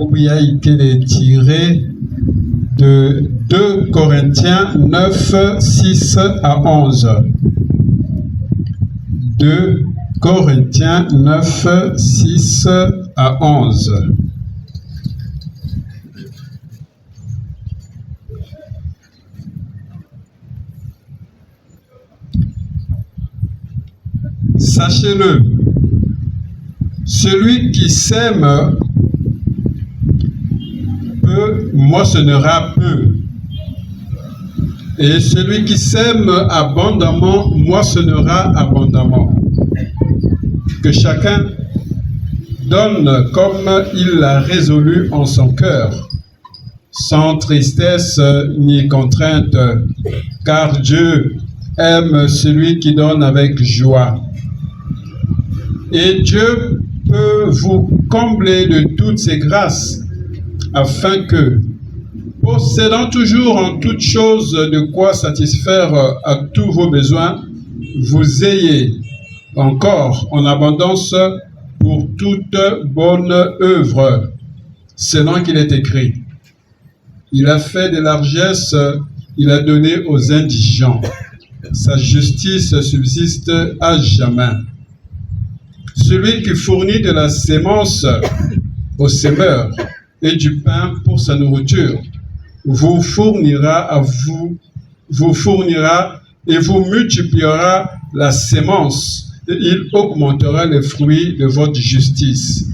qui a été tiré de 2 Corinthiens 9, 6 à 11. 2 Corinthiens 9, 6 à 11. Sachez-le, celui qui sème peu moissonnera peu, et celui qui sème abondamment moissonnera abondamment. Que chacun donne comme il l'a résolu en son cœur, sans tristesse ni contrainte, car Dieu aime celui qui donne avec joie. Et Dieu peut vous combler de toutes ses grâces, afin que, possédant toujours en toutes choses de quoi satisfaire à tous vos besoins, vous ayez encore en abondance pour toute bonne œuvre, selon qu'il est écrit. Il a fait des largesses, il a donné aux indigents. Sa justice subsiste à jamais. Celui qui fournit de la sémence aux semeurs et du pain pour sa nourriture, vous fournira et vous multipliera la sémence, et il augmentera les fruits de votre justice.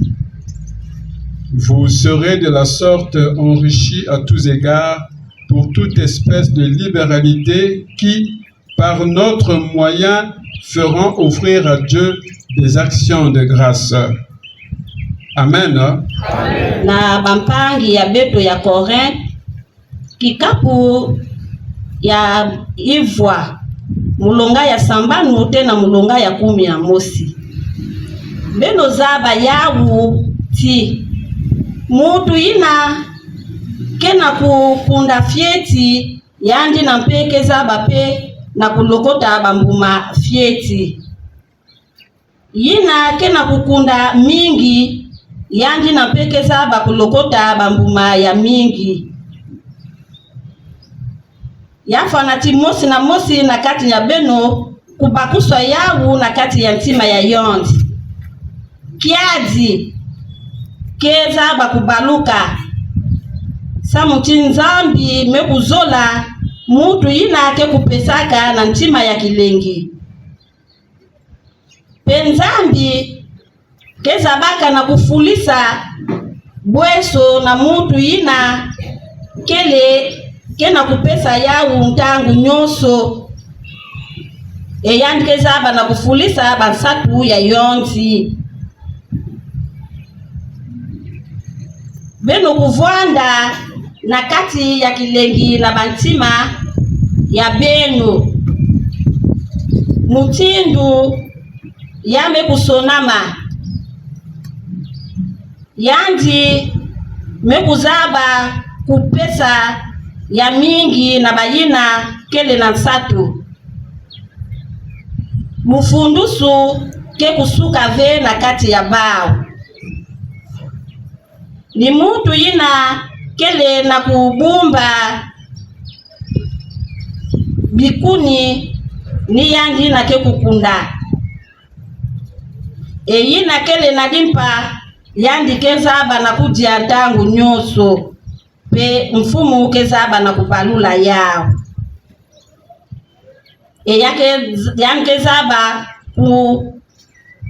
Vous serez de la sorte enrichis à tous égards pour toute espèce de libéralité qui, par notre moyen, feront offrir à Dieu des actions de grâce. Amen. Amen. Na bampangi ya beto ya Korinthe, kikapu ya ivwa, mulonga ya sambanu tena mulonga ya 11. Beno zaba yawu ti mutu ina kena kukunda fieti yandi na mpeke zaba pe na kulokota bambuma fieti. Yina kena kukunda mingi yandi na mpeke zaba kulokota bambuma ya mingi. Yafana ti mosi na kati ya beno kubakuswa yawu na kati ya ntima ya yondi. Kiazi keza bakubaluka samuti nzambi mekuzola mutu yina ke kupesaka na ntima ya kilengi. Penzambi keza baka na kufulisa bweso na mutu yina kena kupesa yawu ntangu nyoso eyandi keza ba na kufulisa bansatu ya yonzi. Beno kuvwanda na kati ya kilengi na bantima ya beno mutindu yame kusonama yandi mekuzaba kupesa ya mingi na bayina kele na nsatu mufundusu ke kusuka ve na kati ya bao. Ni mutu yina kele na kubumba bikuni ni yandi na ke kukunda. Yina kele na dimpa yandi kezaba na kujia ntangu nyoso pe mfumu kezaba na kupalula yao. Yandi kezaba ku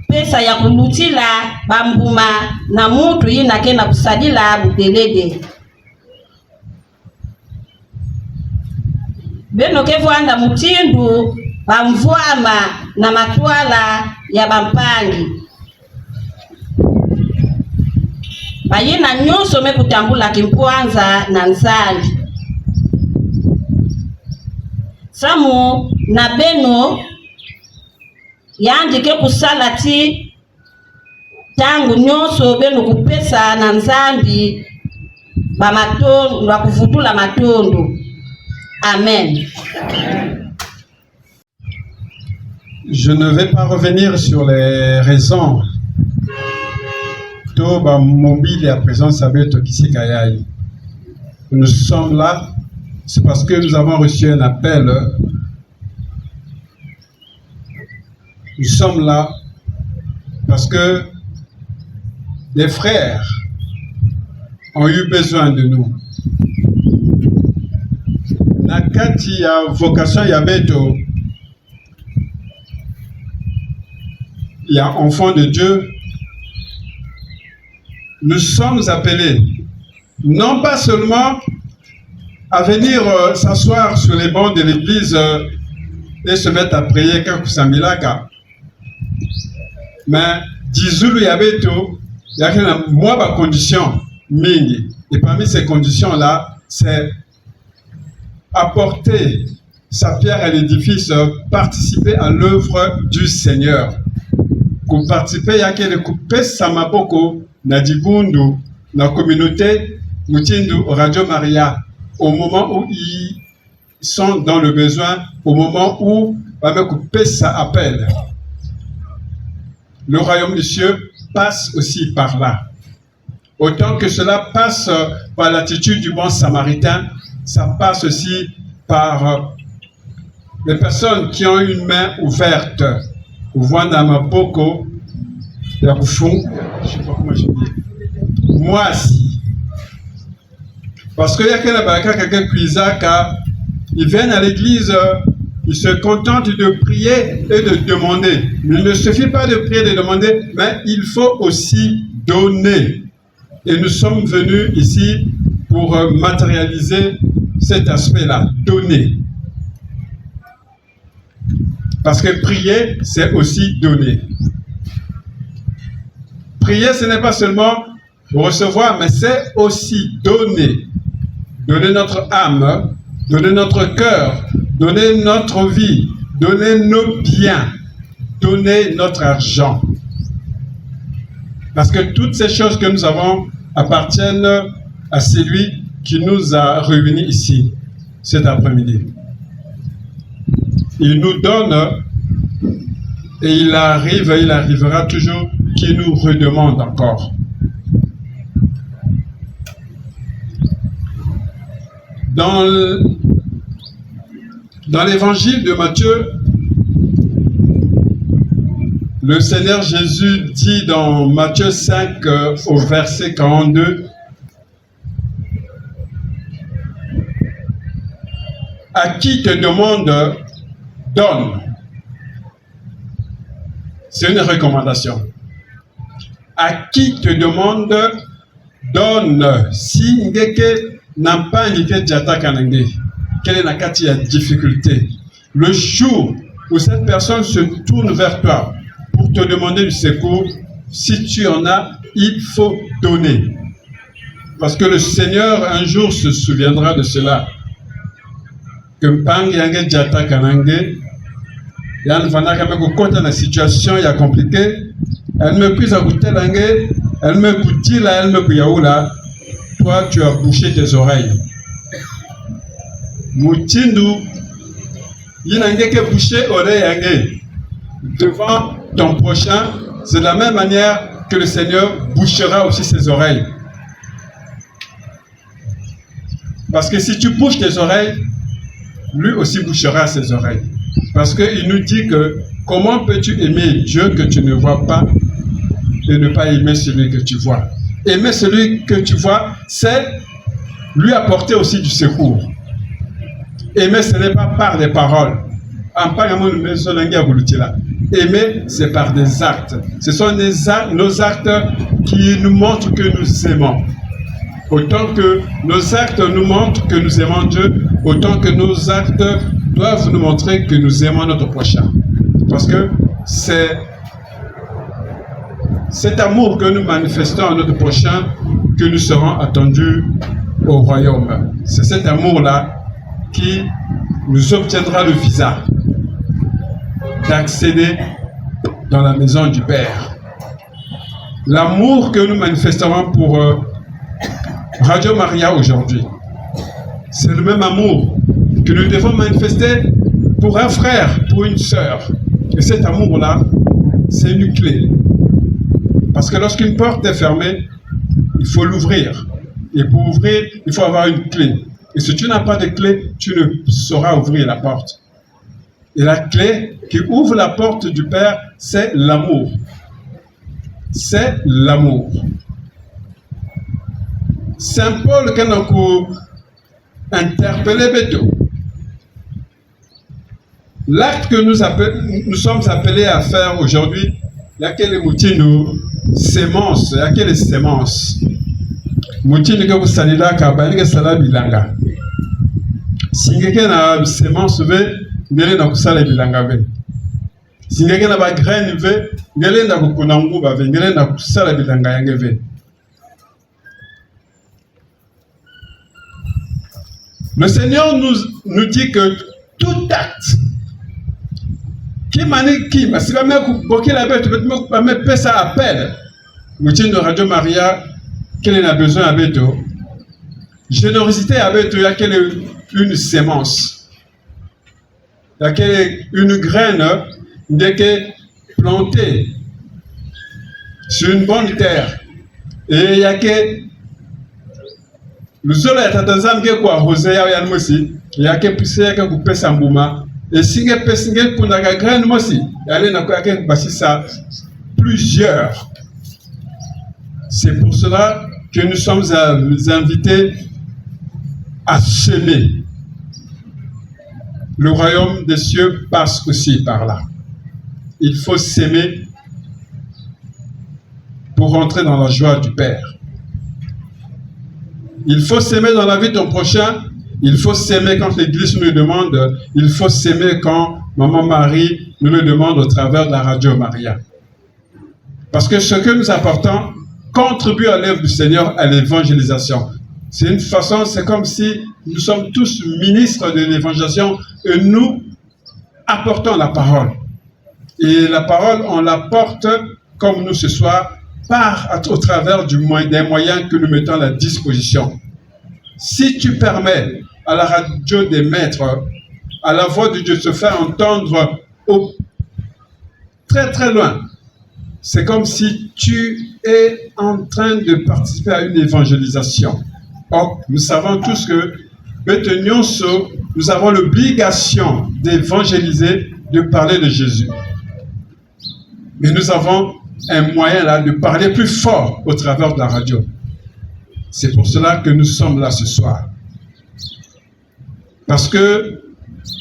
pesa ya kulutila bambuma na mutu yina kena kusadila butelede. Beno kevwanda mutindu bamvwama na matwala ya bampangi. Bayina nyoso mekutambula kimpwanza na nzali. Samu na beno yandi ke kusala ti tangu nyoso beno kupesa na nzambi ba matondo wa kuvutula matondo. Amen. Je ne vais pas revenir sur les raisons Toba mobile à présence avec Tokisikayai. Nous sommes là, c'est parce que nous avons reçu un appel. Nous sommes là parce que les frères ont eu besoin de nous. Nakati ya vocation ya beto, il y a enfants de Dieu. Nous sommes appelés non pas seulement à venir s'asseoir sur les bancs de l'église et se mettre à prier Kakusamilaka, mais Dizulu Yabeto, il y a moi ma condition mingi. Et parmi ces conditions-là, c'est apporter sa pierre à l'édifice, participer à l'œuvre du Seigneur. Pour participer, il y a que couper Samaboko, Nadigundu, la communauté Mutindu Radio Maria, au moment où ils sont dans le besoin, au moment où couper ça appelle. Le royaume des cieux passe aussi par là. Autant que cela passe par l'attitude du bon samaritain, ça passe aussi par les personnes qui ont une main ouverte. Boko, je sais pas comment je dis. Moi aussi. Parce qu'il y a quelqu'un qui ils viennent à l'église, ils se contentent de prier et de demander. Mais il ne suffit pas de prier et de demander, mais il faut aussi donner. Et nous sommes venus ici pour matérialiser cet aspect-là, donner. Parce que prier, c'est aussi donner. Prier, ce n'est pas seulement recevoir, mais c'est aussi donner. Donner notre âme, donner notre cœur, donner notre vie, donner nos biens, donner notre argent. Parce que toutes ces choses que nous avons appartiennent à celui qui nous a réunis ici cet après-midi. Il nous donne et il arrivera toujours qu'il nous redemande encore. Dans l'évangile de Matthieu, le Seigneur Jésus dit dans Matthieu 5 au verset 42, à qui te demande, donne. C'est une recommandation. À qui te demande, donne. Si ngeke n'a pas indiqué Djata Kanange, quelle est la difficulté? Le jour où cette personne se tourne vers toi pour te demander du secours, si tu en as, il faut donner. Parce que le Seigneur un jour se souviendra de cela. Que Mpang Yange Djata Kanange, Yann Vanaka me compte dans la situation, il y a compliqué. Elle me prise à goûter langue, elle me coûte là, elle me couille. Toi, tu as bouché tes oreilles. Moutindu, il n'a que bouché oreille devant ton prochain. C'est de la même manière que le Seigneur bouchera aussi ses oreilles. Parce que si tu bouches tes oreilles, lui aussi bouchera ses oreilles. Parce qu'il nous dit que comment peux-tu aimer Dieu que tu ne vois pas et ne pas aimer celui que tu vois? Aimer celui que tu vois, c'est lui apporter aussi du secours. Aimer, ce n'est pas par les paroles. Aimer, c'est par des actes. Ce sont nos actes qui nous montrent que nous aimons. Autant que nos actes nous montrent que nous aimons Dieu, autant que nos actes doivent nous montrer que nous aimons notre prochain. Parce que c'est cet amour que nous manifestons à notre prochain que nous serons attendus au royaume. C'est cet amour-là qui nous obtiendra le visa d'accéder dans la maison du Père. L'amour que nous manifesterons pour Radio Maria aujourd'hui, c'est le même amour que nous devons manifester pour un frère, pour une sœur. Et cet amour-là, c'est une clé. Parce que lorsqu'une porte est fermée, il faut l'ouvrir. Et pour ouvrir, il faut avoir une clé. Et si tu n'as pas de clé, tu ne sauras ouvrir la porte. Et la clé qui ouvre la porte du Père, c'est l'amour. C'est l'amour. Saint Paul, quand on a interpellé Beto, l'acte que nous sommes appelés à faire aujourd'hui, il y a quel moutino sémence, il y a quelle sémence. Moutino que vous salez là, kabani que sala bilanga. Si quelqu'un a une sémence, ngele na kusala bilanga ve. Si quelqu'un a une graine ve, ngele na kukunangu ba ve, ngele na kusala bilanga yange ve. Le Seigneur nous dit que tout acte qui manie qui, parce que quand la bête, tu peux mettre ça à peine. Moutine de Radio Maria, quel est le besoin à Beto? Générosité à Beto, il y a une sémence. Il y a une graine plantée sur une bonne terre. Et il y a que le sol est à Tanzanie qui est arrosé, il y a que poussé, il y a que coupé Sambouma. Et si vous avez une graine, il y a plusieurs. C'est pour cela que nous sommes invités à semer. Le royaume des cieux passe aussi par là. Il faut s'aimer pour rentrer dans la joie du Père. Il faut s'aimer dans la vie de ton prochain. Il faut s'aimer quand l'Église nous le demande. Il faut s'aimer quand Maman Marie nous le demande au travers de la Radio Maria. Parce que ce que nous apportons contribue à l'œuvre du Seigneur, à l'évangélisation. C'est une façon, c'est comme si nous sommes tous ministres de l'évangélisation et nous apportons la parole. Et la parole, on l'apporte comme nous ce soir, au travers des moyens que nous mettons à la disposition. Si tu permets à la radio des maîtres, à la voix de Dieu de se faire entendre très très loin, c'est comme si tu es en train de participer à une évangélisation. Or, nous savons tous que nous avons l'obligation d'évangéliser, de parler de Jésus. Mais nous avons un moyen là de parler plus fort au travers de la radio. C'est pour cela que nous sommes là ce soir. Parce que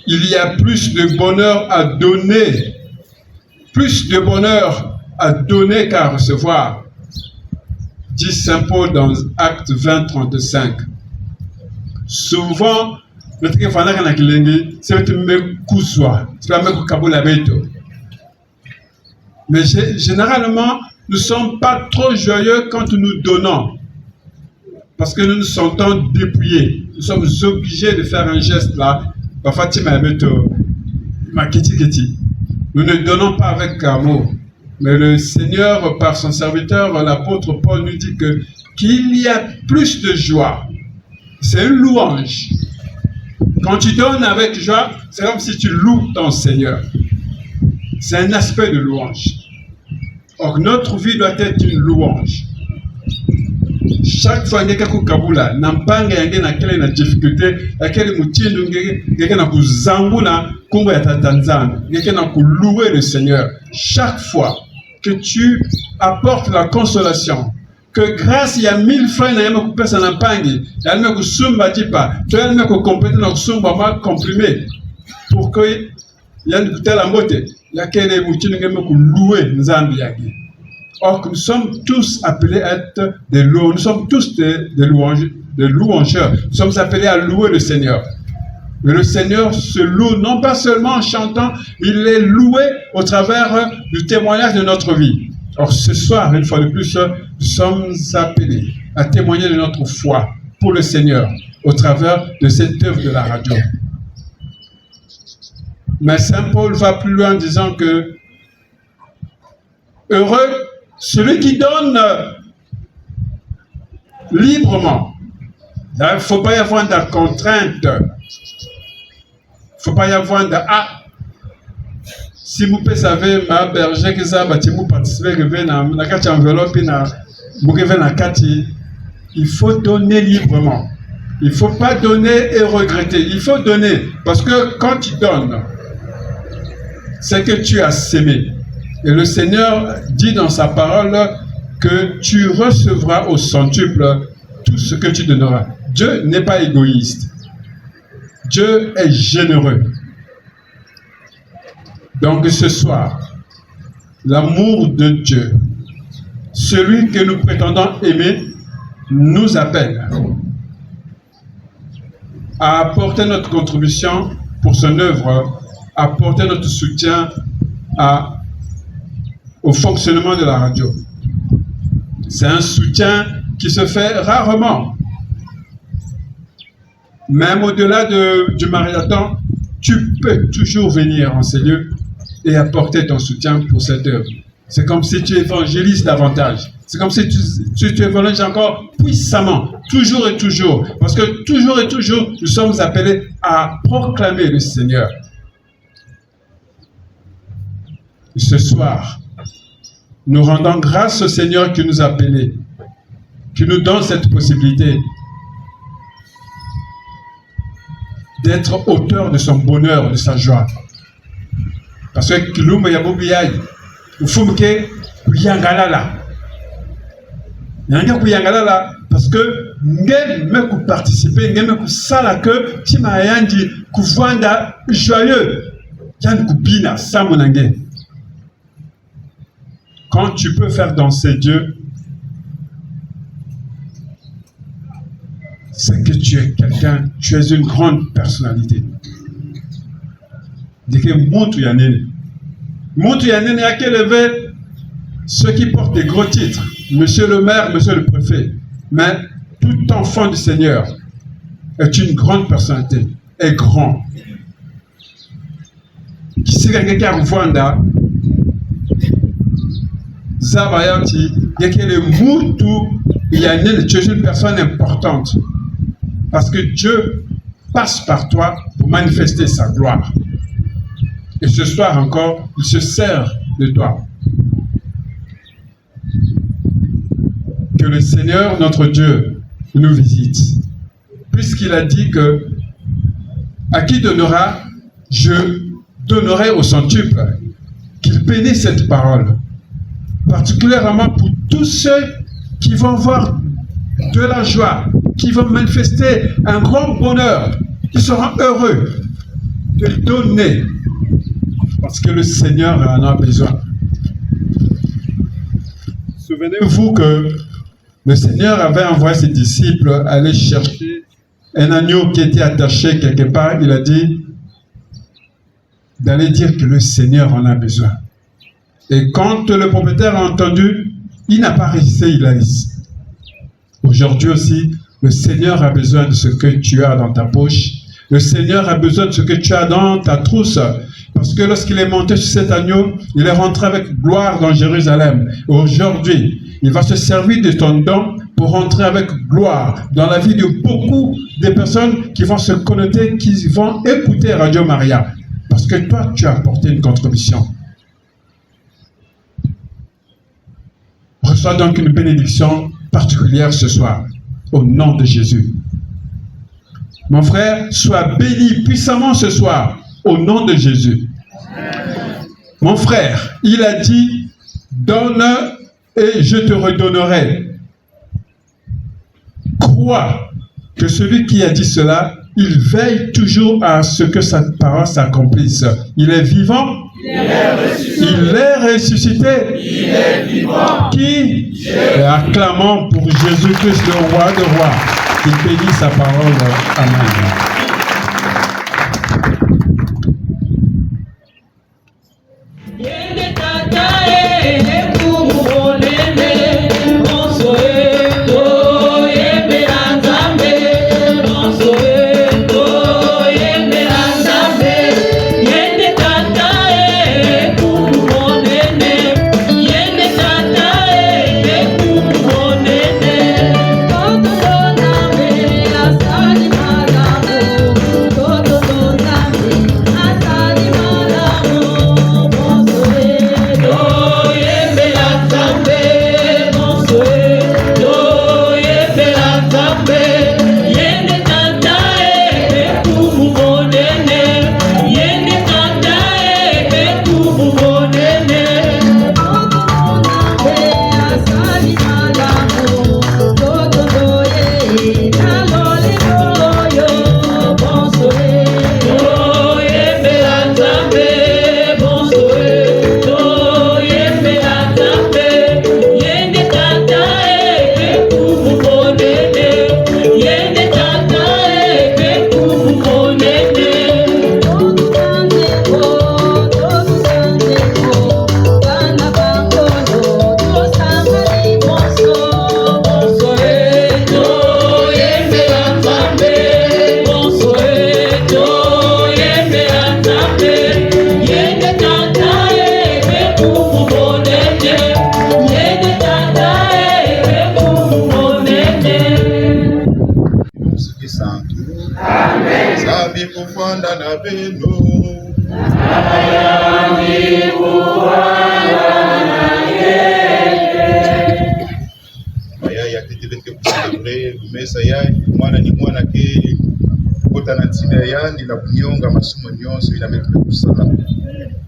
il y a plus de bonheur à donner, plus de bonheur à donner qu'à recevoir, dit Saint Paul dans Acte 20, 35. Souvent, notre c'est mais généralement, nous ne sommes pas trop joyeux quand nous donnons. Parce que nous nous sentons dépouillés. Nous sommes obligés de faire un geste là. Nous ne donnons pas avec amour. Mais le Seigneur, par son serviteur, l'apôtre Paul, nous dit qu'il y a plus de joie. C'est une louange. Quand tu donnes avec joie, c'est comme si tu loues ton Seigneur. C'est un aspect de louange. Or, notre vie doit être une louange. Chaque fois que nous avons une difficulté, louer le Seigneur. Chaque fois que tu apportes la consolation, que grâce il y a 1000 francs, il y a une personne en pangi, il y a une sumba tipa, tu as une compléter notre sumba mal comprimé pour que il y a une telle beauté. Il y a quelqu'un qui louer Nzambi. Or, nous sommes tous appelés à être des loueurs, nous sommes tous des louangeurs, nous sommes appelés à louer le Seigneur. Mais le Seigneur se loue non pas seulement en chantant, il est loué au travers du témoignage de notre vie. Or, ce soir, une fois de plus, nous sommes appelés à témoigner de notre foi pour le Seigneur au travers de cette œuvre de la radio. Mais Saint Paul va plus loin en disant que heureux celui qui donne librement. Il ne faut pas y avoir de contrainte. Il ne faut pas y avoir de si vous savez, ma berger que ça, si vous participez, na carte enveloppe, il faut donner librement. Il ne faut pas donner et regretter. Il faut donner. Parce que quand tu donnes, c'est que tu as sémé. Et le Seigneur dit dans sa parole que tu recevras au centuple tout ce que tu donneras. Dieu n'est pas égoïste. Dieu est généreux. Donc ce soir, l'amour de Dieu, celui que nous prétendons aimer, nous appelle à apporter notre contribution pour son œuvre, à apporter notre soutien au fonctionnement de la radio. C'est un soutien qui se fait rarement. Même au-delà du marathon, tu peux toujours venir en ces lieux et apporter ton soutien pour cette œuvre. C'est comme si tu évangélises davantage. C'est comme si tu évangélises encore puissamment, toujours et toujours. Parce que toujours et toujours, nous sommes appelés à proclamer le Seigneur. Et ce soir, nous rendons grâce au Seigneur qui nous a appelés, qui nous donne cette possibilité d'être auteur de son bonheur, de sa joie. Parce que Kilumba Yaboubiyai, il faut que Kuyangalala. Parce que nous pouvons participer, nous pouvons faire que Timayandi Kuvanda joyeux. Quand tu peux faire danser Dieu, c'est que tu es quelqu'un, tu es une grande personnalité. Montre Yanene a qu'à lever ceux qui portent des gros titres, monsieur le maire, monsieur le préfet. Mais tout enfant du Seigneur est une grande personnalité, est grand. Qui sait quelqu'un qui a Zabayati, il y a que le Moutou, il y a une personne importante. Parce que Dieu passe par toi pour manifester sa gloire. Et ce soir encore, il se sert de toi. Que le Seigneur, notre Dieu, nous visite. Puisqu'il a dit que à qui donnera, je donnerai au centuple. Qu'il bénisse cette parole. Particulièrement pour tous ceux qui vont voir de la joie, qui vont manifester un grand bonheur, qui seront heureux de donner, parce que le Seigneur en a besoin. Souvenez-vous que le Seigneur avait envoyé ses disciples aller chercher un agneau qui était attaché quelque part. Il a dit d'aller dire que le Seigneur en a besoin. Et quand le propriétaire a entendu, il n'a pas résisté, il a dit. Aujourd'hui aussi, le Seigneur a besoin de ce que tu as dans ta poche. Le Seigneur a besoin de ce que tu as dans ta trousse. Parce que lorsqu'il est monté sur cet agneau, il est rentré avec gloire dans Jérusalem. Aujourd'hui, il va se servir de ton don pour rentrer avec gloire dans la vie de beaucoup de personnes qui vont se connecter, qui vont écouter Radio Maria. Parce que toi, tu as apporté une contribution. Reçois donc une bénédiction particulière ce soir, au nom de Jésus. Mon frère, sois béni puissamment ce soir, au nom de Jésus. Mon frère, il a dit, donne et je te redonnerai. Crois que celui qui a dit cela, il veille toujours à ce que sa parole s'accomplisse. Il est vivant. Il est ressuscité. Il est vivant. Qui? Et acclamons pour Jésus-Christ, le roi de rois, qui bénit sa parole. Amen. Thank you. Mayambi kufanda na beno. Mayaya keteleke kuselebre lumesa ya mwana ni mwana ke kota na ntina ya ndi na kunyonga masumo nyonso ina betu kusala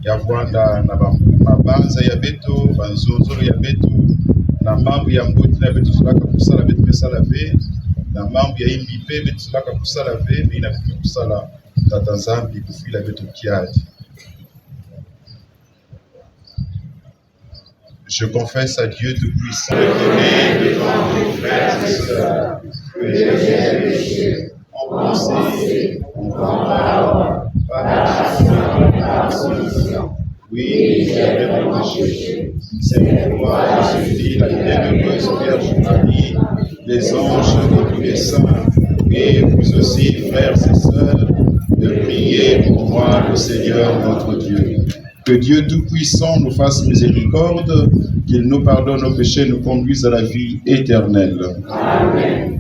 ya Rwanda na mabanza ya beto banzonzolo ya beto na mambo ya mboti na betu sulaka kusala betu mesala ve na mambo ya imbi pe betu sulaka kusala ve ina betu kusala tata Nzambi kufila betu kiadi. Je confesse à Dieu Tout-Puissant devant mes frères et sœurs que j'ai péché en pensée, en parole, par action et par commission. Oui, j'ai vraiment péché. C'est pourquoi je supplie la bienheureuse Vierge Marie, les anges et tous les saints, et vous aussi, frères et sœurs, de prier pour moi, le Seigneur notre Dieu. Que Dieu Tout-Puissant nous fasse miséricorde, qu'il nous pardonne nos péchés, nous conduise à la vie éternelle. Amen.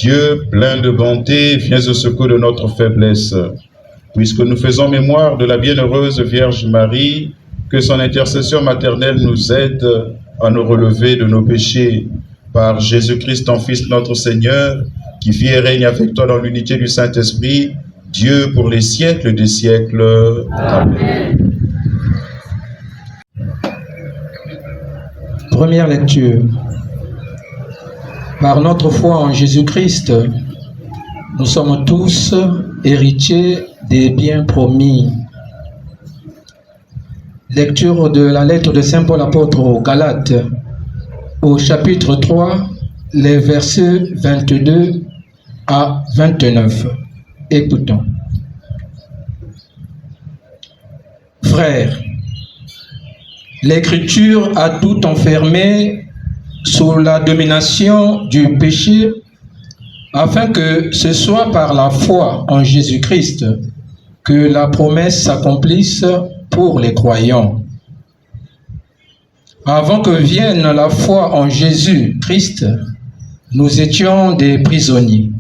Dieu, plein de bonté, viens au secours de notre faiblesse. Puisque nous faisons mémoire de la bienheureuse Vierge Marie, que son intercession maternelle nous aide à nous relever de nos péchés. Par Jésus-Christ, ton Fils, notre Seigneur, qui vit et règne avec toi dans l'unité du Saint-Esprit, Dieu pour les siècles des siècles. Amen. Première lecture. Par notre foi en Jésus-Christ, nous sommes tous héritiers des biens promis. Lecture de la lettre de Saint Paul apôtre aux Galates, au chapitre 3, les versets 22 à 29. Écoutons. Frères, l'Écriture a tout enfermé sous la domination du péché, afin que ce soit par la foi en Jésus-Christ que la promesse s'accomplisse pour les croyants. Avant que vienne la foi en Jésus-Christ, nous étions des prisonniers,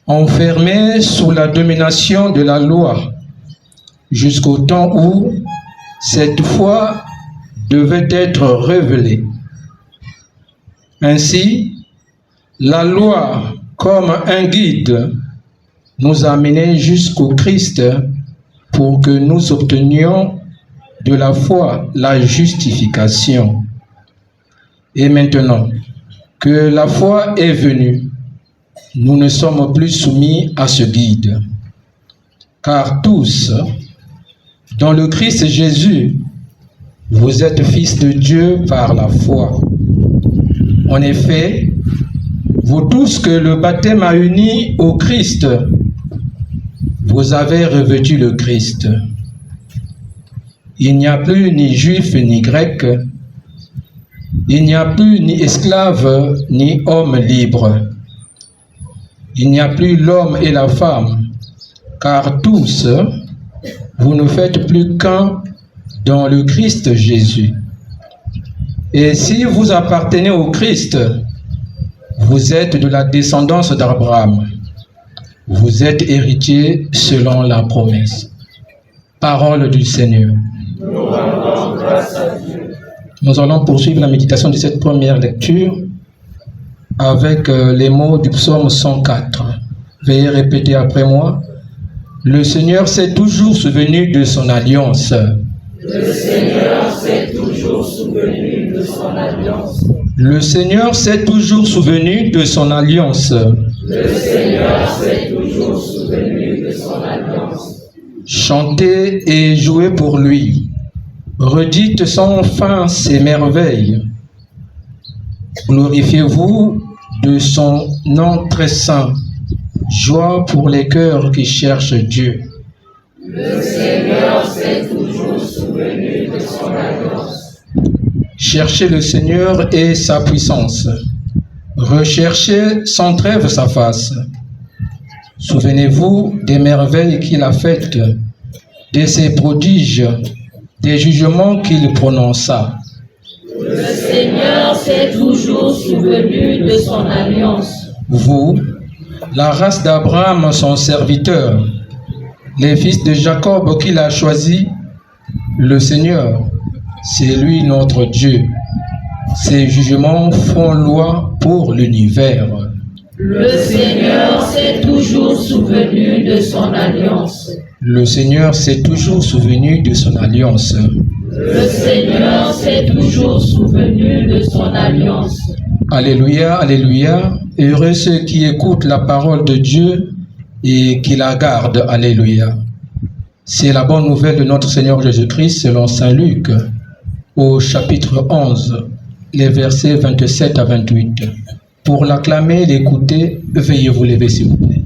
enfermés sous la domination de la loi, jusqu'au temps où cette foi devait être révélée. Ainsi, la loi, comme un guide, nous a menés jusqu'au Christ pour que nous obtenions de la foi la justification. Et maintenant que la foi est venue, nous ne sommes plus soumis à ce guide. Car tous, dans le Christ Jésus, vous êtes fils de Dieu par la foi. En effet, vous tous que le baptême a unis au Christ, vous avez revêtu le Christ. Il n'y a plus ni juif ni grec, il n'y a plus ni esclave ni homme libre. Il n'y a plus l'homme et la femme, car tous, vous ne faites plus qu'un dans le Christ Jésus. Et si vous appartenez au Christ, vous êtes de la descendance d'Abraham. Vous êtes héritiers selon la promesse. Parole du Seigneur. Nous rendons grâce à Dieu. Nous allons poursuivre la méditation de cette première lecture avec les mots du psaume 104. Veuillez répéter après moi. Le Seigneur s'est toujours souvenu de son alliance. Le Seigneur s'est toujours souvenu de son alliance. Le Seigneur s'est toujours souvenu de son alliance. Le Seigneur s'est toujours souvenu de son alliance. Chantez et jouez pour lui. Redites sans fin ses merveilles. Glorifiez-vous de son nom très saint. Joie pour les cœurs qui cherchent Dieu. Le Seigneur s'est toujours souvenu de son alliance. Cherchez le Seigneur et sa puissance. Recherchez sans trêve sa face. Souvenez-vous des merveilles qu'il a faites, de ses prodiges, des jugements qu'il prononça. Le Seigneur s'est toujours souvenu de son alliance. Vous, la race d'Abraham, son serviteur, les fils de Jacob qu'il a choisis, le Seigneur, c'est lui notre Dieu. Ses jugements font loi pour l'univers. Le Seigneur s'est toujours souvenu de son alliance. Le Seigneur s'est toujours souvenu de son alliance. Le Seigneur s'est toujours souvenu de son alliance. Alléluia, alléluia. Heureux ceux qui écoutent la parole de Dieu et qui la gardent. Alléluia. C'est la bonne nouvelle de notre Seigneur Jésus-Christ selon saint Luc, au chapitre 11, les versets 27 à 28. Pour l'acclamer et l'écouter, veuillez vous lever s'il vous plaît.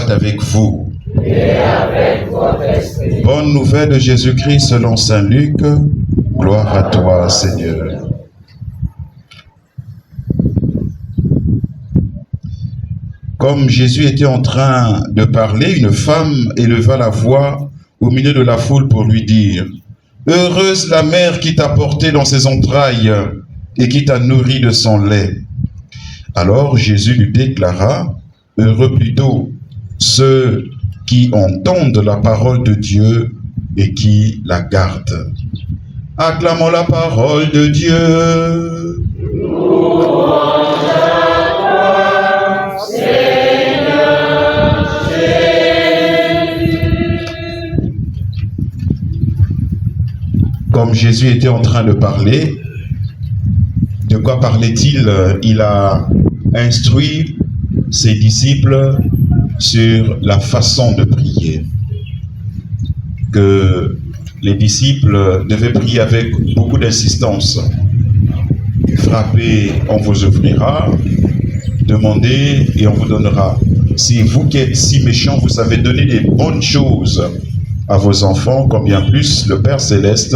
Avec vous. Et avec votre esprit. Bonne nouvelle de Jésus-Christ selon saint Luc. Gloire à toi, Seigneur. Comme Jésus était en train de parler, une femme éleva la voix au milieu de la foule pour lui dire: heureuse la mère qui t'a porté dans ses entrailles et qui t'a nourri de son lait. Alors Jésus lui déclara: heureux plutôt ceux qui entendent la parole de Dieu et qui la gardent. Acclamons la parole de Dieu. Louange à toi, Seigneur Jésus. Comme Jésus était en train de parler, de quoi parlait-il? Il a instruit ses disciples sur la façon de prier, que les disciples devaient prier avec beaucoup d'insistance. Frappez, on vous ouvrira, demandez et on vous donnera. Si vous qui êtes si méchants, vous savez donner des bonnes choses à vos enfants, combien plus le Père Céleste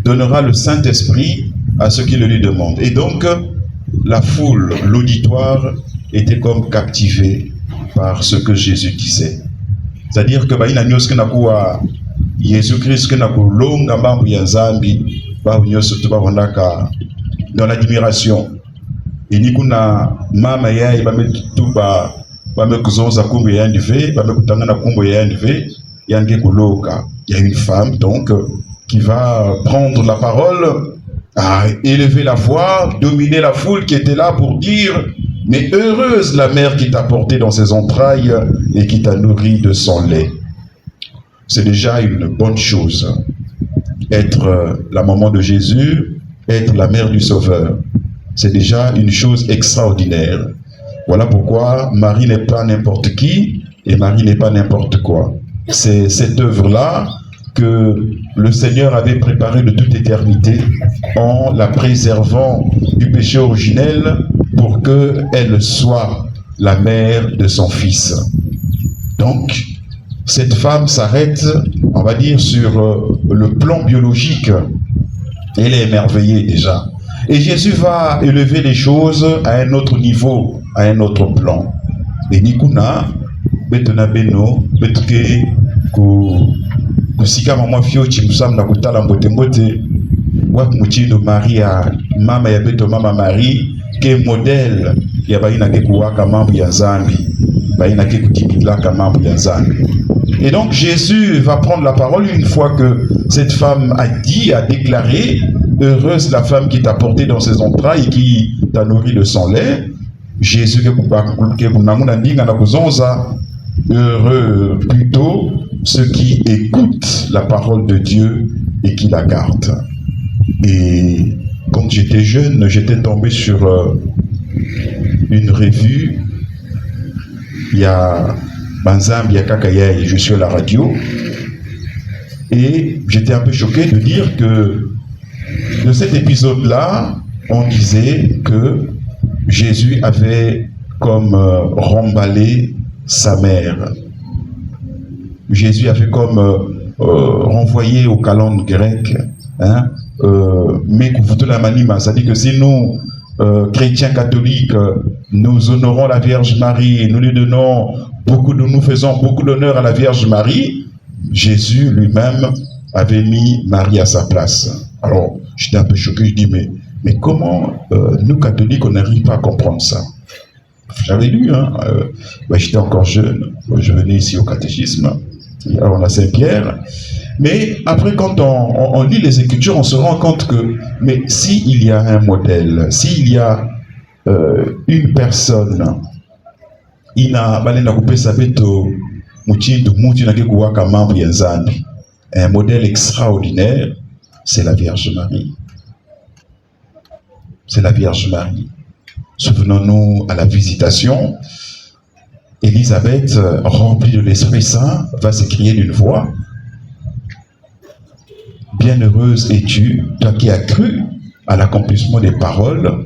donnera le Saint-Esprit à ceux qui le lui demandent. Et donc, la foule, l'auditoire, était comme captivée par ce que Jésus disait. C'est-à-dire que Jésus-Christ dans l'admiration. Et ni kuna mama ya ibametuba bamekuzonza kumbu ya ndive bamekutangana kumbu ya ndive yange kuloka. Il y a une femme donc qui va prendre la parole a élevé la voix, dominé la foule qui était là pour dire « Mais heureuse la mère qui t'a porté dans ses entrailles et qui t'a nourri de son lait. » C'est déjà une bonne chose. Être la maman de Jésus, être la mère du Sauveur, c'est déjà une chose extraordinaire. Voilà pourquoi Marie n'est pas n'importe qui et Marie n'est pas n'importe quoi. C'est cette œuvre-là que le Seigneur avait préparée de toute éternité en la préservant du péché originel pour qu'elle soit la mère de son Fils. Donc, cette femme s'arrête, on va dire, sur le plan biologique. Elle est émerveillée déjà. Et Jésus va élever les choses à un autre niveau, à un autre plan. Et Nikuna, betona beno, betke kusika mama fio chimsam na kutala mbote mbote, wak muchindo Maria, mama ya beto mama Marie, ke modèle ya baina ke kuwaka mambo ya Nzambi, baina ke kutibila mambo ya Nzambi. Et donc Jésus va prendre la parole une fois que cette femme a dit, a déclaré, heureuse la femme qui t'a porté dans ses entrailles et qui t'a nourri de son lait. Jésus heureux plutôt ceux qui écoutent la parole de Dieu et qui la gardent. Et quand j'étais jeune, j'étais tombé sur une revue. Il y a Banzambi, Kakaya, je suis à la radio. Et j'étais un peu choqué de dire que de cet épisode-là, on disait que Jésus avait comme remballé sa mère. Jésus avait comme renvoyé au calendrier grec, hein, mais de la manima, c'est-à-dire que si nous, chrétiens catholiques, nous honorons la Vierge Marie, nous lui donnons nous faisons beaucoup d'honneur à la Vierge Marie, Jésus lui-même avait mis Marie à sa place. Alors, j'étais un peu choqué, je dis, mais comment nous catholiques, on n'arrive pas à comprendre ça? J'avais lu, hein, j'étais encore jeune, je venais ici au catéchisme, alors on a Saint-Pierre, mais après quand on lit les Écritures, on se rend compte que, mais s'il y a un modèle, s'il y a une personne, un modèle extraordinaire, c'est la Vierge Marie. C'est la Vierge Marie. Souvenons-nous à la visitation, Élisabeth, remplie de l'Esprit Saint, va s'écrier d'une voix. Bienheureuse es-tu, toi qui as cru à l'accomplissement des paroles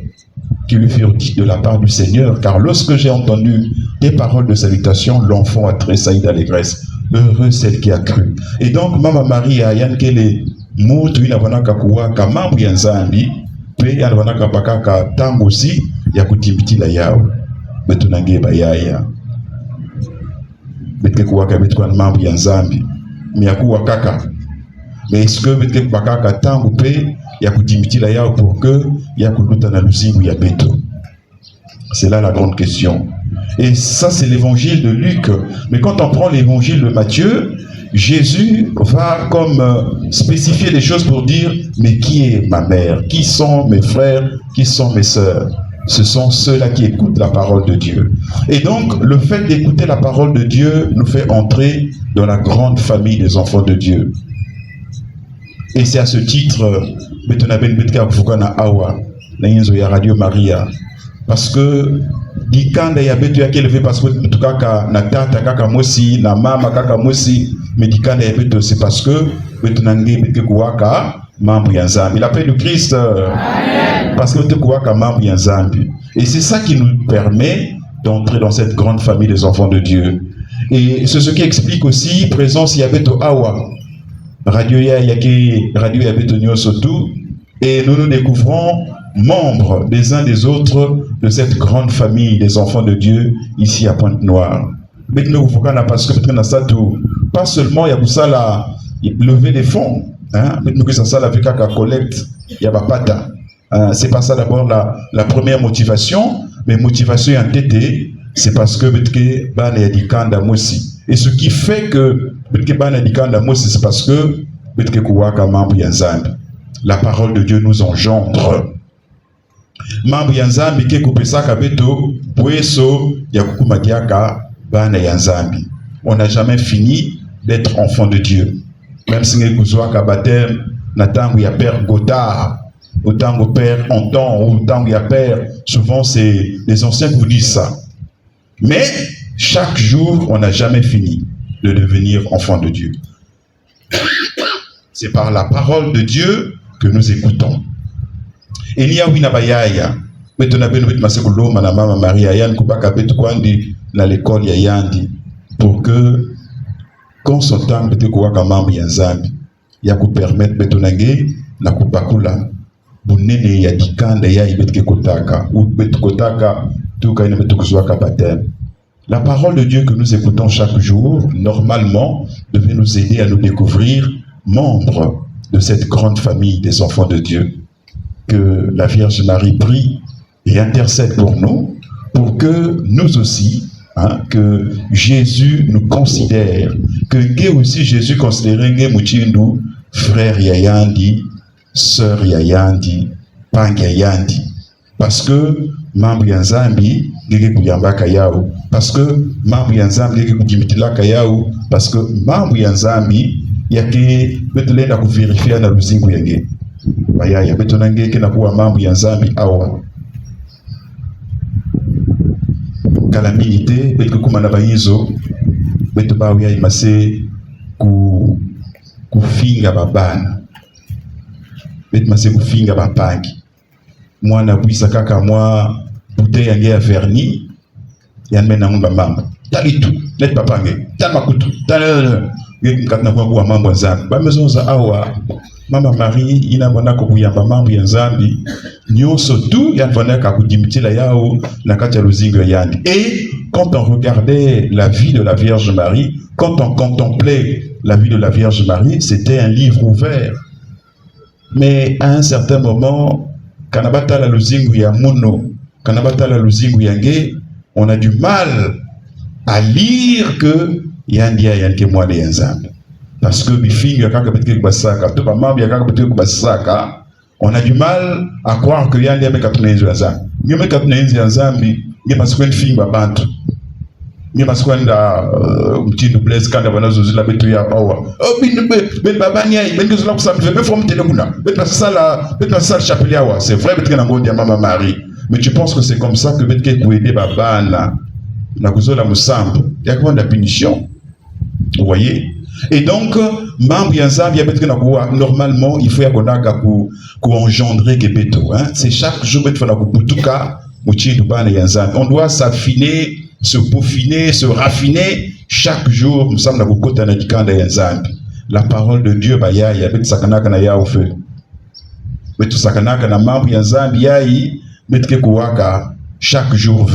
qui lui furent dites de la part du Seigneur, car lorsque j'ai entendu tes paroles de salutation, l'enfant a tressailli d'allégresse. Heureuse celle qui a cru. Et donc, Maman Marie a yankele mutu inavanaka kuwa kamambu ya Nzambi, pe inavanaka pakaka tango aussi ya kutimbitila yao. Betunange bayaya. Betke kuwa kabetwa mambu ya Nzambi. Miyakuwa kaka. Mais est-ce que betke pakaka tango pe ya kutimbitila yao pour que ya kuluta na luzingu ya beto? C'est là la grande question. Et ça, c'est l'évangile de Luc. Mais quand on prend l'évangile de Matthieu, Jésus va comme spécifier les choses pour dire, mais qui est ma mère? Qui sont mes frères? Qui sont mes sœurs? Ce sont ceux-là qui écoutent la parole de Dieu. Et donc, le fait d'écouter la parole de Dieu nous fait entrer dans la grande famille des enfants de Dieu. Et c'est à ce titre, Radio Maria, parce que dikanda ya betu yake levé parce que tukaka na tata kaka mosi na mama kaka mosi, mais dikanda ya betu c'est parce que betu nange betu kuwaka mambo ya Nzambi. L'appel du Christ, parce que betu kuwaka mambo ya Nzambi. Et c'est ça qui nous permet d'entrer dans cette grande famille des enfants de Dieu. Et c'est ce qui explique aussi présence ya betu awa radio ya yake radio ya betu nyosotu, et nous nous découvrons membres des uns des autres de cette grande famille des enfants de Dieu ici à Pointe-Noire. Parce que pas seulement il y a pour ça la lever des fonds, hein, ça avec la collecte, il y a pas. C'est pas ça d'abord la première motivation, mais motivation en tête, c'est parce que et ce qui fait que c'est parce que la parole de Dieu nous engendre. Mambo ya Nzambi ke kupesaka beto bweso ya kukumatiaka bana ya Nzambi. On n'a jamais fini d'être enfant de Dieu. Même si nous avons baptême, il y a Père Godard, autant que Père Anton, autant qu'il y a Père, souvent c'est les anciens qui vous disent ça. Mais chaque jour, on n'a jamais fini de devenir enfant de Dieu. C'est par la parole de Dieu que nous écoutons. Et il y a une abayaya. Maintenant, nous avons fait ma maman Maria Yann Kubaka Betukwandi dans l'école ya Yandi pour que quand son temps peut kuwaka mambo ya Nzambi ya ku permettre betonange na kupakula bunene ya dikanda ya ibetke kotaka ou betkotaka tout ka ina betukuzwaka baptême. La parole de Dieu que nous écoutons chaque jour, normalement, devait nous aider à nous découvrir membres de cette grande famille des enfants de Dieu. Que la Vierge Marie prie et intercède pour nous, pour que nous aussi, que Jésus nous considère, que aussi Jésus considère Muchindu, frère Yayandi, sœur Yayandi, pang Yayandi. Parce que membre Yanzambi, Kuyamba Kayao, parce que membre Yanzambi, Kujimitila Kayao, parce que membre Yanzambi, Yake, Betulenda ku vérifier na luzingu yenge. Bayaya, Betonange, Kenakuwa membre Yanzambi, Awa. Calamité, peut-être que comme on a baïzo, peut-être que oui, il m'a fait finga babana, peut-être m'a fait finga bapangi. Moi na buisa kaka moi bouteille yange ya vernis, yan mena ngumba mamba. Tali tout, net papange, tal makutu, tal ngekatna kwa kwa mambo nzambi. Ba maison za awa. Mama Marie ina bona ko kuyamba mambo ya Nzambi nyonso tout ya vanaka kudimitila yao na kati ya luzingo yandi. Et quand on regardait la vie de la Vierge Marie, quand on contemplait la vie de la Vierge Marie, c'était un livre ouvert. Mais à un certain moment, kanabata la luzingo ya mono, kanabata la luzingo yange, on a du mal à lire que yandia yanke mwana ya Nzambi. Parce que on a du mal à croire que Yann Yame 91 ans. Yame 91 ans, il y a pas de film bantu. Il y a pas de petit doublesse quand on a la bétouille à Bawa. Oh, ben babania, ben que cela ça me fait former téléphone. Ben ça le chapelet c'est vrai que tu as un Maman Marie. Mais tu penses que c'est comme ça que tu peux aider babana. La couso la musambo. Il y a quoi de la punition? Vous voyez? Et donc, normalement, il faut engendrer Kebeto. C'est chaque jour, on doit s'affiner, se peaufiner, se raffiner. Chaque jour, nous sommes la parole de Dieu, chaque jour,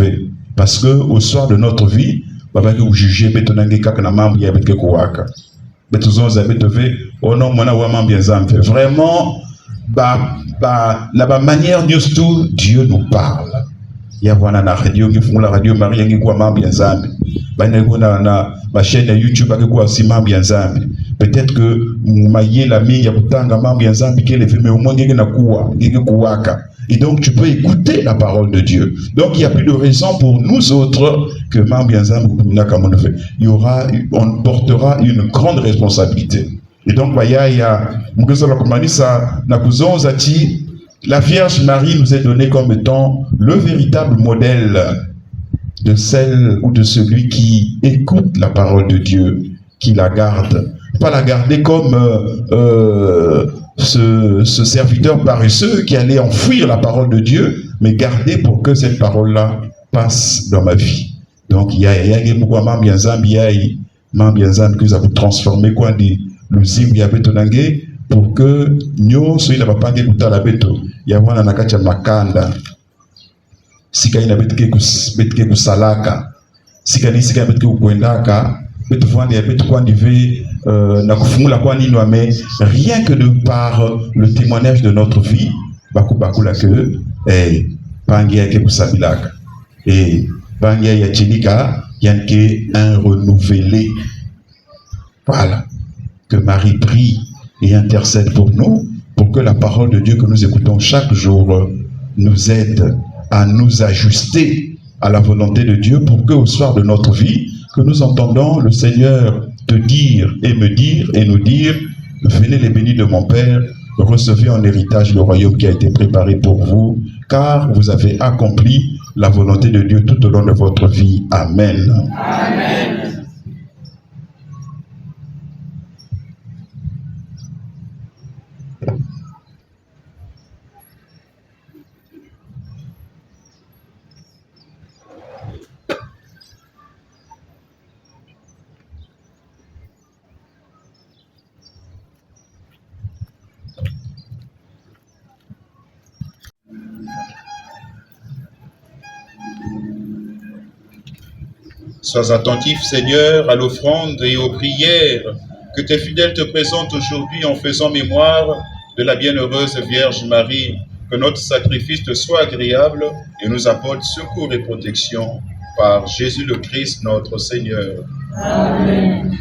parce que au soir de notre vie, vous jugez vraiment, la manière dont Dieu nous parle. Il y a la radio qui font la radio Marie qui quoi bien zambi. Ma chaîne YouTube qui quoi si bien zambi. Peut-être que maillé la mie ya butanga bien zambi qui les fait mais au moins na kuwaka. Et donc tu peux écouter la parole de Dieu. Donc il n'y a plus de raison pour nous autres que on portera une grande responsabilité. Et donc la Vierge Marie nous est donnée comme étant le véritable modèle de celle ou de celui qui écoute la parole de Dieu, qui la garde. Pas la garder comme ce serviteur paresseux qui allait enfouir la parole de Dieu, mais garder pour que cette parole-là passe dans ma vie. Donc, il y a beaucoup de bien zambi que vous avez transformé quoi dit le zim ya betonangé pour que nous soyons pas de buta la beto. Il y a wana nakacha makanda. Sika ina betke ku salaka. Sika betke ku kwendaka. Beto vandi beto kwa ndive na kufungula kwa nini mais rien que de par le témoignage de notre vie bakula que pangia ke kusabilaka. Et Bangia Yachinika, Yanke un renouvelé. Voilà. Que Marie prie et intercède pour nous, pour que la parole de Dieu que nous écoutons chaque jour nous aide à nous ajuster à la volonté de Dieu, pour que au soir de notre vie, que nous entendons le Seigneur te dire et me dire et nous dire: venez les bénis de mon Père, recevez en héritage le royaume qui a été préparé pour vous, car vous avez accompli la volonté de Dieu tout au long de votre vie. Amen. Amen. Sois attentif, Seigneur, à l'offrande et aux prières que tes fidèles te présentent aujourd'hui en faisant mémoire de la bienheureuse Vierge Marie. Que notre sacrifice te soit agréable et nous apporte secours et protection par Jésus le Christ, notre Seigneur. Amen.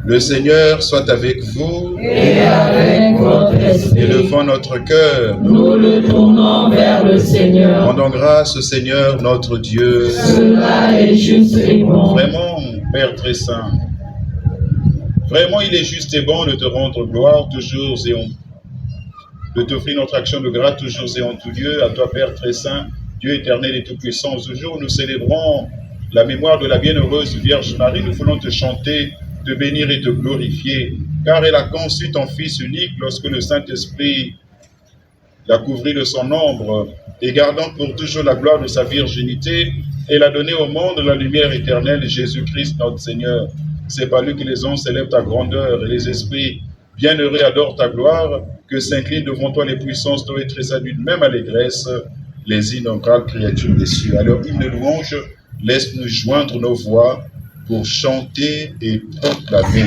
Le Seigneur soit avec vous Et avec votre esprit, élevons notre cœur. nous le tournons vers le Seigneur. Rendons grâce au Seigneur notre Dieu. Cela est juste et bon. Vraiment, Père très saint, vraiment il est juste et bon de te rendre gloire toujours et de t'offrir notre action de grâce toujours et en tout lieu. À toi, Père très saint, Dieu éternel et tout-puissant, ce jour nous célébrons la mémoire de la bienheureuse Vierge Marie. Nous voulons te chanter, te bénir et te glorifier, car elle a conçu ton Fils unique lorsque le Saint-Esprit l'a couvert de son ombre, et gardant pour toujours la gloire de sa virginité, elle a donné au monde la lumière éternelle, Jésus-Christ notre Seigneur. C'est par lui que les hommes célèbrent ta grandeur et les esprits bienheureux adorent ta gloire, que s'inclinent devant toi les puissances, toi et très adultes, même allégresse, les innombrables créatures des cieux. Alors, hymne de louange, laisse-nous joindre nos voix pour chanter et proclamer.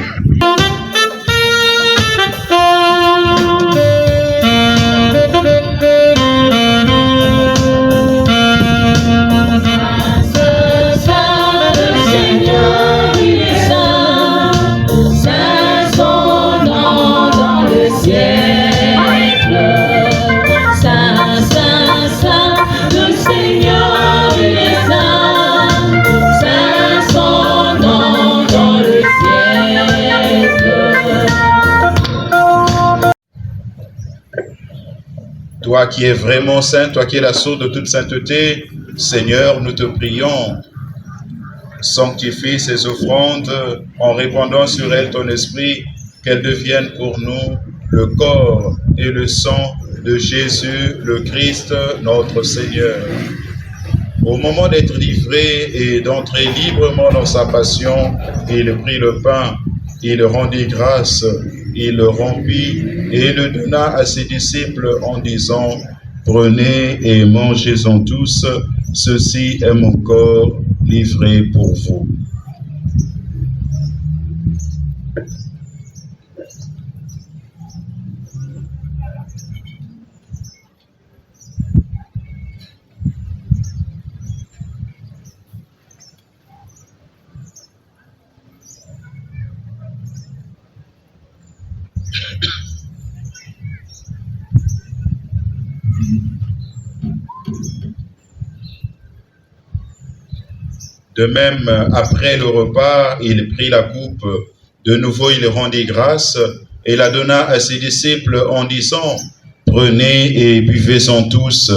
Toi qui es vraiment saint, toi qui es la source de toute sainteté, Seigneur, nous te prions. Sanctifie ces offrandes en répandant sur elles ton esprit, qu'elles deviennent pour nous le corps et le sang de Jésus, le Christ, notre Seigneur. Au moment d'être livré et d'entrer librement dans sa passion, il prit le pain, il rendit grâce, il le rompit et le donna à ses disciples en disant: prenez et mangez-en tous, ceci est mon corps livré pour vous. De même, après le repas, il prit la coupe. De nouveau, il rendit grâce et la donna à ses disciples en disant: prenez et buvez-en tous,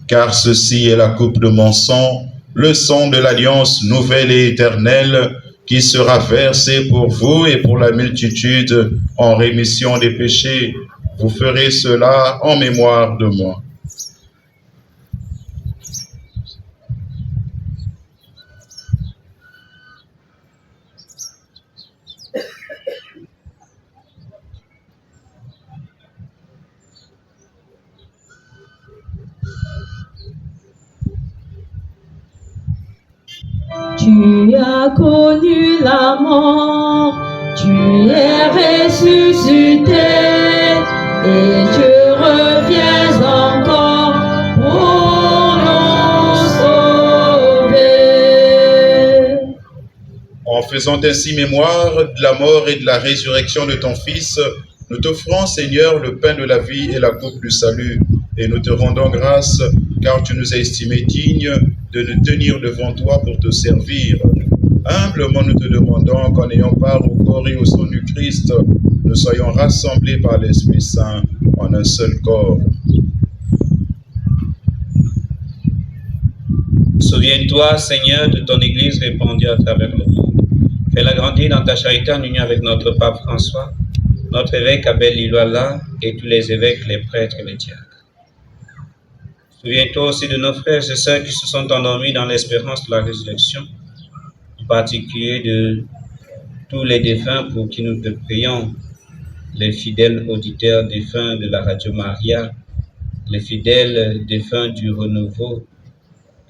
car ceci est la coupe de mon sang, le sang de l'alliance nouvelle et éternelle, qui sera versé pour vous et pour la multitude en rémission des péchés. Vous ferez cela en mémoire de moi. Tu as connu la mort, tu es ressuscité, et tu reviens encore pour nous sauver. En faisant ainsi mémoire de la mort et de la résurrection de ton Fils, Nous t'offrons, Seigneur, le pain de la vie et la coupe du salut, et nous te rendons grâce, car tu nous as estimés dignes de nous tenir devant toi pour te servir. Humblement, nous te demandons qu'en ayant part au corps et au sang du Christ, nous soyons rassemblés par l'Esprit Saint en un seul corps. Souviens-toi, Seigneur, de ton Église répandue à travers le monde. Fais-la grandir dans ta charité en union avec notre pape François, notre évêque Abel Liloala et tous les évêques, les prêtres et les diacres. Souviens-toi aussi de nos frères et sœurs qui se sont endormis dans l'espérance de la résurrection, en particulier de tous les défunts pour qui nous te prions, les fidèles auditeurs défunts de la Radio Maria, les fidèles défunts du Renouveau,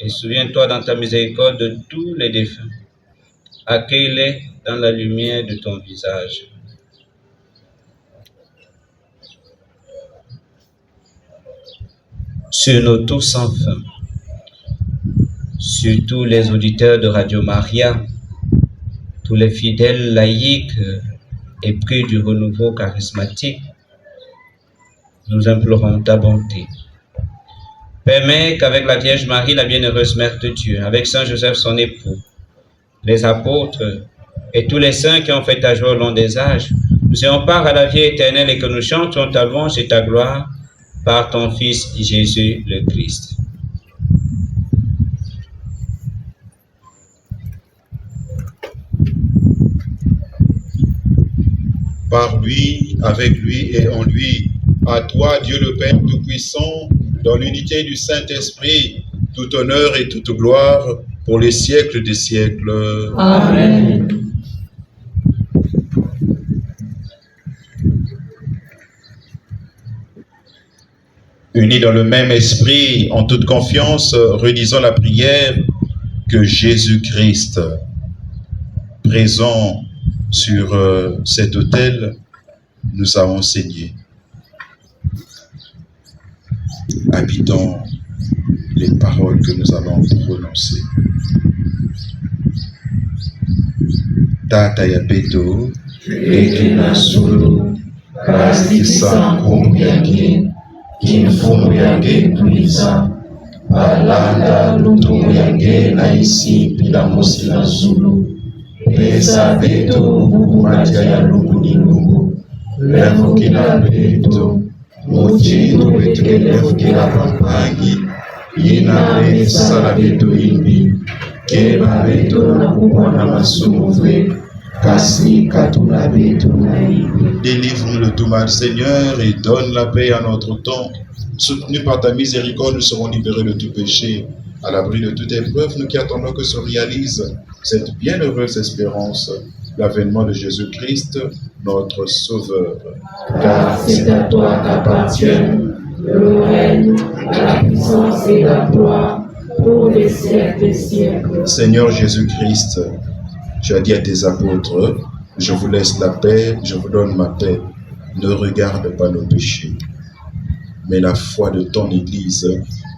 et souviens-toi dans ta miséricorde de tous les défunts. Accueille-les dans la lumière de ton visage. Sur nous tous sans fin, sur tous les auditeurs de Radio Maria, tous les fidèles laïcs épris du renouveau charismatique, nous implorons ta bonté. Permets qu'avec la Vierge Marie, la bienheureuse Mère de Dieu, avec Saint Joseph son époux, les apôtres et tous les saints qui ont fait ta joie au long des âges, nous ayons part à la vie éternelle et que nous chantions ta louange et ta gloire par ton Fils Jésus le Christ. Par lui, avec lui et en lui, à toi, Dieu le Père Tout-Puissant, dans l'unité du Saint-Esprit, tout honneur et toute gloire pour les siècles des siècles. Amen. Unis dans le même esprit, en toute confiance, redisons la prière que Jésus-Christ, présent sur cet autel, nous a enseigné. Habitons les paroles que nous allons prononcer. Tata ya peto, Ekina sulu, kasisa kumbiangi, kinfumu yange tuliza, balanda lutumu yange na isi pila mosi na zulu, pesa beto bubumatia ya lungu ni lungu, levu kila beto, mujitu betike levu kila pampangi, ina pesa la beto imbi, keba beto na kubwana masumu vwe, kasi katuna beto na ibi. délivre-nous de tout mal, Seigneur, et donne la paix à notre temps. Soutenus par ta miséricorde, nous serons libérés de tout péché. À l'abri de toute épreuve, nous qui attendons que se réalise cette bienheureuse espérance, l'avènement de Jésus-Christ, notre Sauveur. Car c'est à toi qu'appartiennent le règne, la puissance et la gloire pour les siècles des siècles. Seigneur Jésus-Christ, tu as dit à tes apôtres, je vous laisse la paix, je vous donne ma paix. Ne regarde pas nos péchés, mais la foi de ton Église.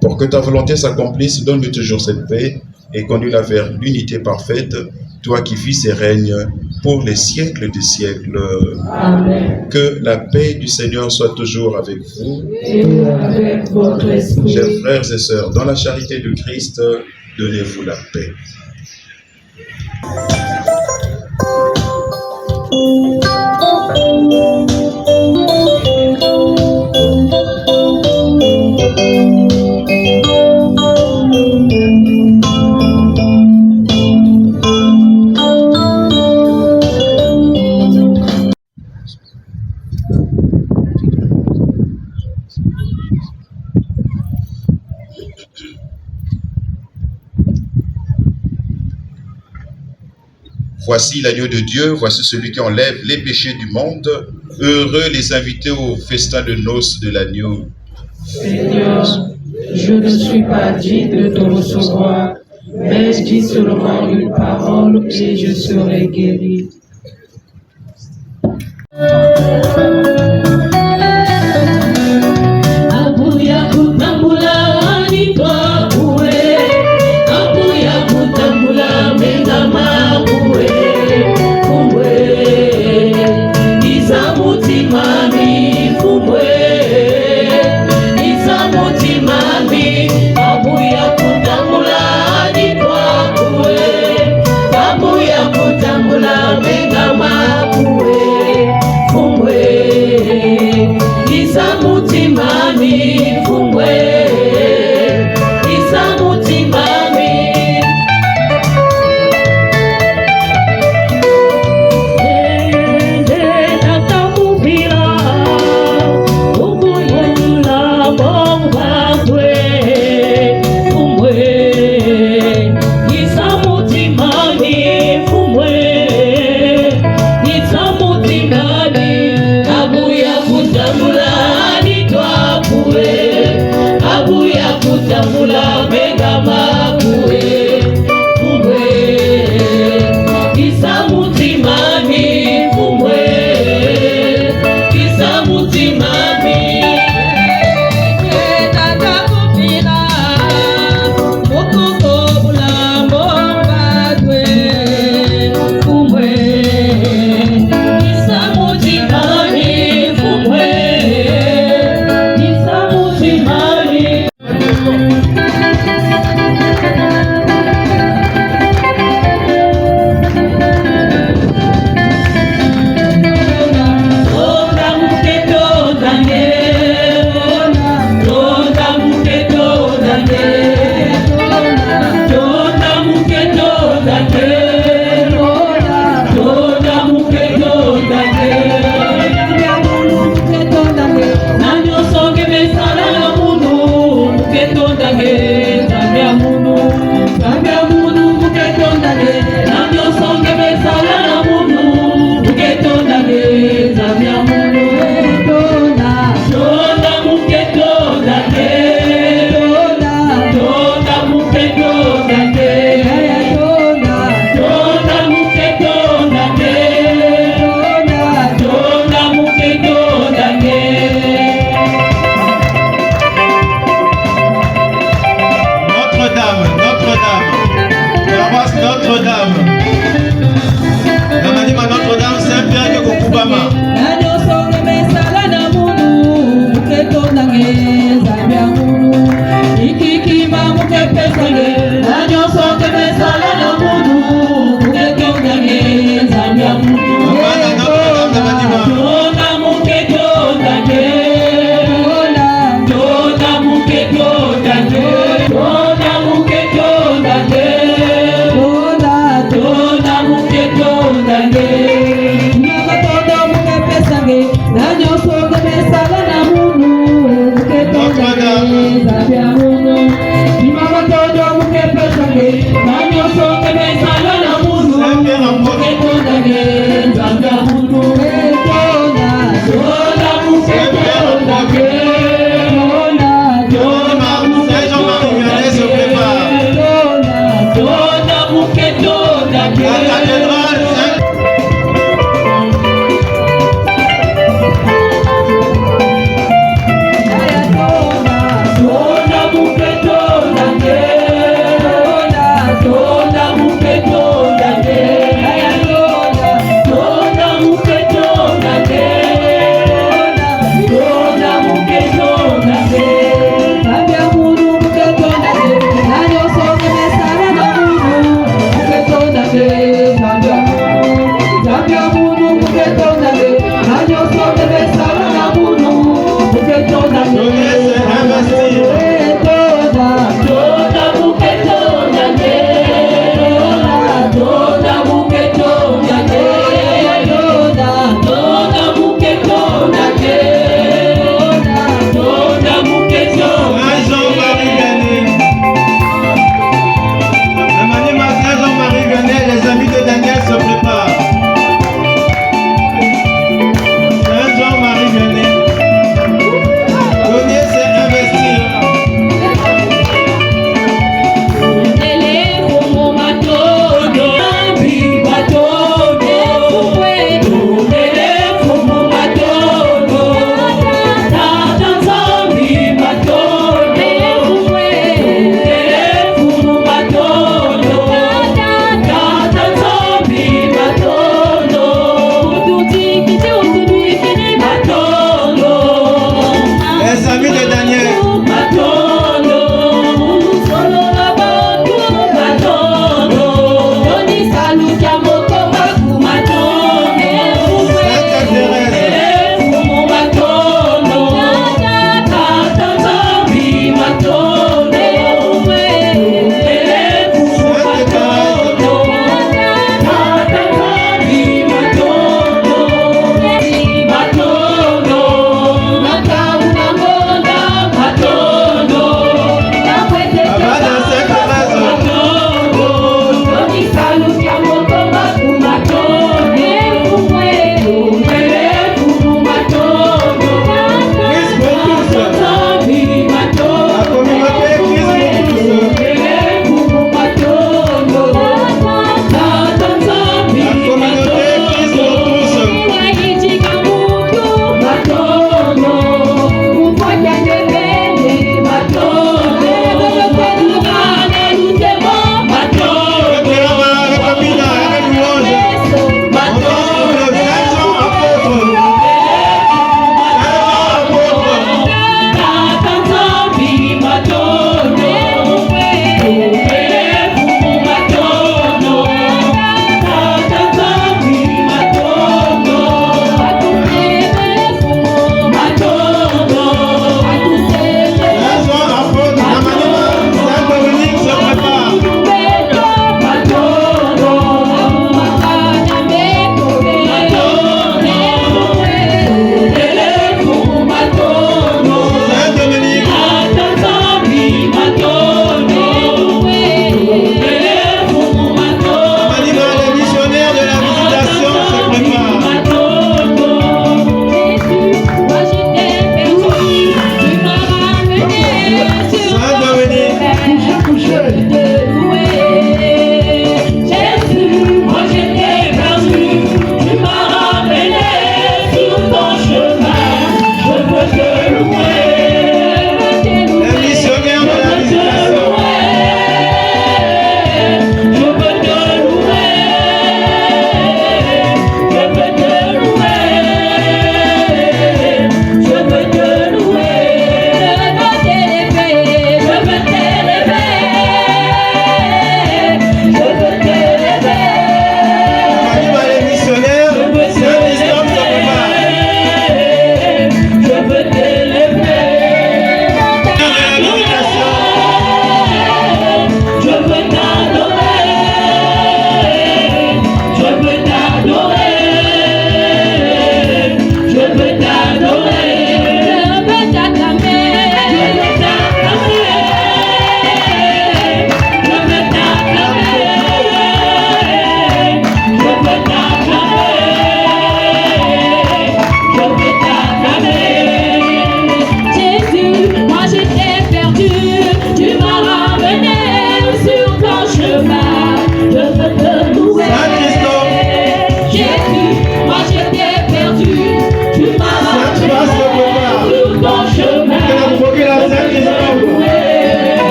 Pour que ta volonté s'accomplisse, donne-lui toujours cette paix et conduis-la vers l'unité parfaite, toi qui vis et règnes pour les siècles des siècles. Amen. Que la paix du Seigneur soit toujours avec vous. Et avec votre esprit. Chers frères et sœurs, dans la charité du Christ, donnez-vous la paix. Voici l'agneau de Dieu, voici celui qui enlève les péchés du monde. Heureux les invités au festin de noces de l'agneau. Seigneur, je ne suis pas digne de te recevoir, mais dis seulement une parole et je serai guéri. Man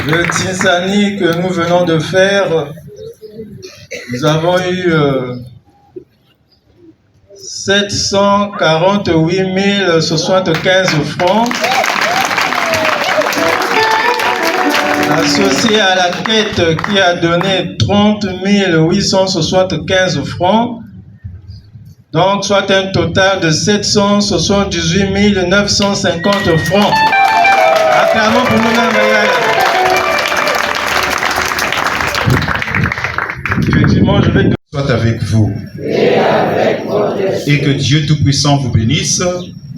Le Tinsani que nous venons de faire, nous avons eu 748 075 francs, associé à la quête qui a donné 30 875 francs, donc soit un total de 778 950 francs. Acclamons pour nous-mêmes. Effectivement, je vais soit avec vous. Et que Dieu Tout-Puissant vous bénisse,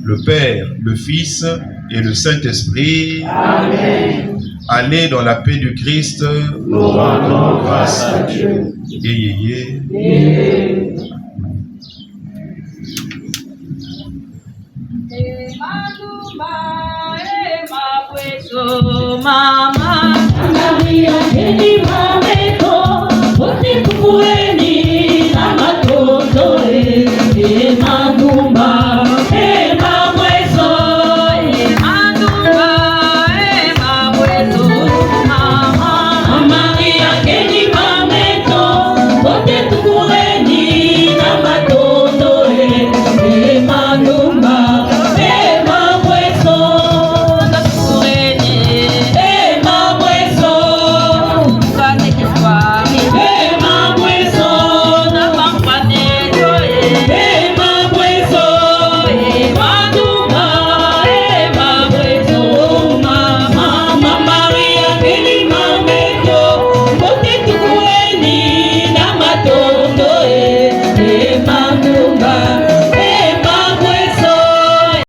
le Père, le Fils et le Saint-Esprit. Amen. Allez dans la paix du Christ. Nous rendons grâce à Dieu. Mama,